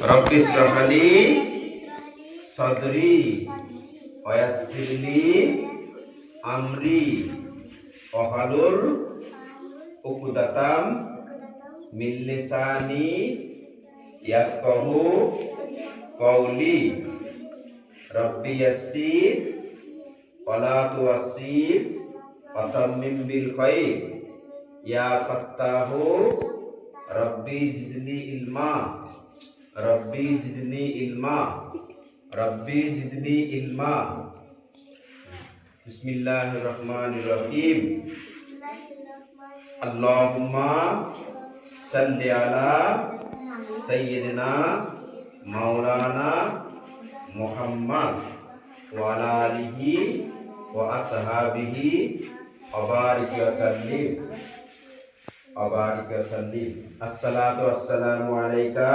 রব্বি ইশরাহ লি সাদরি ওয়া ইয়াসসির লি আমরি ওয়াহলুল উকদাতাম মিন লিসানি ইয়াফকাহু কওলি রব্বি ইয়াসসির ওয়া লা তুয়াসসির ওয়া তাম্মিম বিল খাইর ইয়া ফাত্তাহু রব্বি জিদনি ইলমা রব্বি জিদনি ইলমা রব্বি জিদনি ইলমা। বিসমিল্লাহির রহমানির রহিম। আল্লাহুম্মা সাল্লি আলা সাইয়্যিদিনা মাওলানা মুহাম্মদ ওয়া আলা আলিহি ওয়া আসহাবিহি ওয়া বারিক ওয়া সাল্লিম ওয়া বারিক ওয়া সাল্লিম। আসসালাতু ওয়াসসালামু আলাইকা